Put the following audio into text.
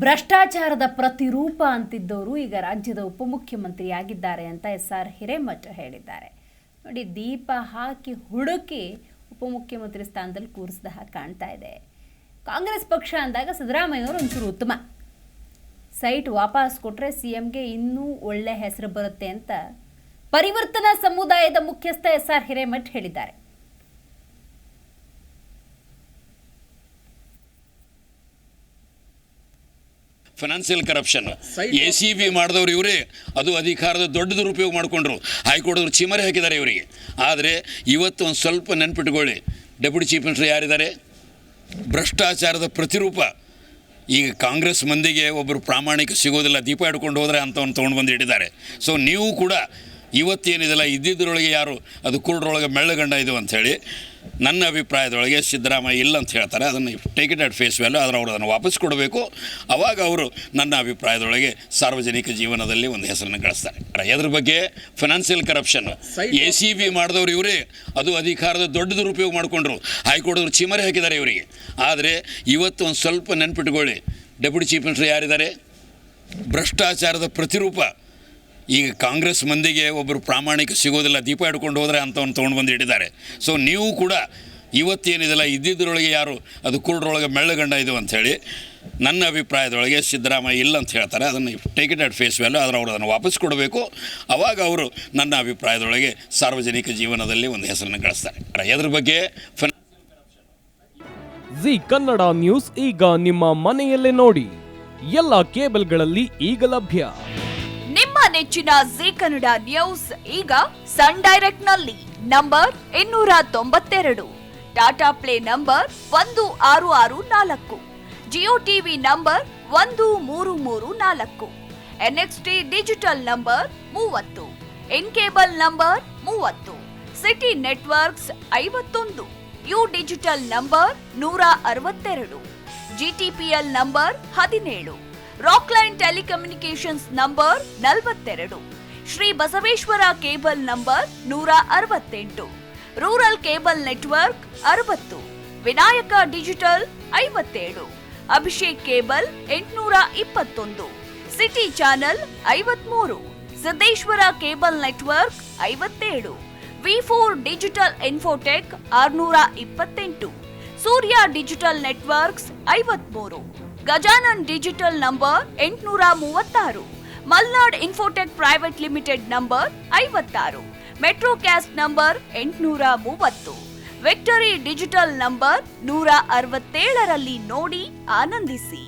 ಭ್ರಷ್ಟಾಚಾರದ ಪ್ರತಿರೂಪ ಅಂತಿದ್ದವರು ಈಗ ರಾಜ್ಯದ ಉಪಮುಖ್ಯಮಂತ್ರಿಯಾಗಿದ್ದಾರೆ ಅಂತ SR ಹಿರೇಮಠ ಹೇಳಿದ್ದಾರೆ. ನೋಡಿ, ದೀಪ ಹಾಕಿ ಹುಡುಕಿ ಉಪಮುಖ್ಯಮಂತ್ರಿ ಸ್ಥಾನದಲ್ಲಿ ಕೂರಿಸಿದ ಹಾಗೆ ಕಾಣ್ತಾ ಇದೆ. ಕಾಂಗ್ರೆಸ್ ಪಕ್ಷ ಅಂದಾಗ ಸಿದ್ದರಾಮಯ್ಯವರು ಒಂಚೂರು ಉತ್ತಮ, ಸೈಟ್ ವಾಪಸ್ ಕೊಟ್ಟರೆ CMಗೆ ಇನ್ನೂ ಒಳ್ಳೆ ಹೆಸರು ಬರುತ್ತೆ ಅಂತ ಪರಿವರ್ತನಾ ಸಮುದಾಯದ ಮುಖ್ಯಸ್ಥ SR ಹಿರೇಮಠ ಹೇಳಿದ್ದಾರೆ. ಫೈನಾನ್ಷಿಯಲ್ ಕರಪ್ಷನ್ ACB ಮಾಡಿದವರು ಇವರೇ, ಅದು ಅಧಿಕಾರದ ದೊಡ್ಡ ದುರುಪಯೋಗ ಮಾಡಿಕೊಂಡ್ರು. ಹೈಕೋರ್ಟ್ ಚಿಮರೆ ಹಾಕಿದ್ದಾರೆ ಇವರಿಗೆ. ಆದರೆ ಇವತ್ತು ಒಂದು ಸ್ವಲ್ಪ ನೆನ್ಪಿಟ್ಕೊಳ್ಳಿ, ಡೆಪ್ಯೂಟಿ ಚೀಫ್ ಮಿನಿಸ್ಟರ್ ಯಾರಿದ್ದಾರೆ? ಭ್ರಷ್ಟಾಚಾರದ ಪ್ರತಿರೂಪ. ಈಗ ಕಾಂಗ್ರೆಸ್ ಮಂದಿಗೆ ಒಬ್ಬರು ಪ್ರಾಮಾಣಿಕ ಸಿಗೋದಿಲ್ಲ, ದೀಪ ಹಿಡ್ಕೊಂಡು ಹೋದರೆ ಅಂಥವ್ನು ತೊಗೊಂಡು ಬಂದು ಇಟ್ಟಿದ್ದಾರೆ. ಸೊ ನೀವು ಕೂಡ ಇವತ್ತೇನಿದೆಲ್ಲ ಇದ್ದಿದ್ದರೊಳಗೆ ಯಾರು ಅದು ಕುರುಡ್ರೊಳಗೆ ಮೆಳ್ಳಗಂಡ ಇದು ಅಂಥೇಳಿ ನನ್ನ ಅಭಿಪ್ರಾಯದೊಳಗೆ ಸಿದ್ದರಾಮಯ್ಯ ಇಲ್ಲ ಅಂತ ಹೇಳ್ತಾರೆ. ಅದನ್ನು take it at face value. ಆದರೆ ಅವರು ಅದನ್ನು ವಾಪಸ್ ಕೊಡಬೇಕು. ಆವಾಗ ಅವರು ನನ್ನ ಅಭಿಪ್ರಾಯದೊಳಗೆ ಸಾರ್ವಜನಿಕ ಜೀವನದಲ್ಲಿ ಒಂದು ಹೆಸರನ್ನು ಗಳಿಸ್ತಾರೆ. ಎದ್ರ ಬಗ್ಗೆ? ಫೈನಾನ್ಷಿಯಲ್ ಕರಪ್ಷನ್ ACB ಮಾಡಿದವರು ಇವರೇ, ಅದು ಅಧಿಕಾರದ ದೊಡ್ಡ ದುರುಪಯೋಗ ಮಾಡಿಕೊಂಡ್ರು. ಹೈಕೋರ್ಟ್ ಚಿಮರೆ ಹಾಕಿದ್ದಾರೆ ಇವರಿಗೆ. ಆದರೆ ಇವತ್ತು ಒಂದು ಸ್ವಲ್ಪ ನೆನ್ಪಿಟ್ಕೊಳ್ಳಿ, ಡೆಪ್ಯೂಟಿ ಚೀಫ್ ಮಿನಿಸ್ಟರ್ ಯಾರಿದ್ದಾರೆ? ಭ್ರಷ್ಟಾಚಾರದ ಪ್ರತಿರೂಪ. ಈಗ ಕಾಂಗ್ರೆಸ್ ಮಂದಿಗೆ ಒಬ್ಬರು ಪ್ರಾಮಾಣಿಕ ಸಿಗೋದಿಲ್ಲ, ದೀಪ ಹಿಡ್ಕೊಂಡು ಹೋದರೆ ಅಂಥವ್ನು ತೊಗೊಂಡು ಬಂದು ಇಟ್ಟಿದ್ದಾರೆ. ಸೊ ನೀವು ಕೂಡ ಇವತ್ತೇನಿದೆಲ್ಲ ಇದ್ದಿದ್ದರೊಳಗೆ ಯಾರು ಅದು ಕುರುಡ್ರೊಳಗೆ ಮೆಳ್ಳಗಂಡ ಇದು ಅಂಥೇಳಿ ನನ್ನ ಅಭಿಪ್ರಾಯದೊಳಗೆ ಸಿದ್ದರಾಮಯ್ಯ ಇಲ್ಲ ಅಂತ ಹೇಳ್ತಾರೆ. ಅದನ್ನು take it at face value. ಆದರೆ ಅವರು ಅದನ್ನು ವಾಪಸ್ ಕೊಡಬೇಕು. ಆವಾಗ ಅವರು ನನ್ನ ಅಭಿಪ್ರಾಯದೊಳಗೆ ಸಾರ್ವಜನಿಕ ಜೀವನದಲ್ಲಿ ಒಂದು ಹೆಸರನ್ನು ಗಳಿಸ್ತಾರೆ. ಎದ್ರ ಬಗ್ಗೆ? ಜಿ ಕನ್ನಡ ನ್ಯೂಸ್ ಈಗ ನಿಮ್ಮ ಮನೆಯಲ್ಲೇ ನೋಡಿ. ಎಲ್ಲ ಕೇಬಲ್ಗಳಲ್ಲಿ ಈಗ ಲಭ್ಯ. ನಿಮ್ಮ ನೆಚ್ಚಿನ ಜಿ ಕನ್ನಡ ನ್ಯೂಸ್ ಈಗ ಸನ್ ಡೈರೆಕ್ಟ್ ನಲ್ಲಿ number 292, Tata play number 1664, Jio TV number 1334, NXT digital number 30, in cable number 30, city networks 51, U digital number 162, GTPL number 17, Rockline telecommunications number 42, Shri Basaveshwara cable number 168, rural cable network 60, Vinayaka digital 57, Abhishek cable 821, city channel 53, Siddeshwara cable network 57, V4 digital Infotech 628, Surya digital networks 53, Gajanan digital number 836, Malnad infotech private limited number 56, Metrocast number 830, victory digital number 167ರಲ್ಲಿ ನೋಡಿ ಆನಂದಿಸಿ.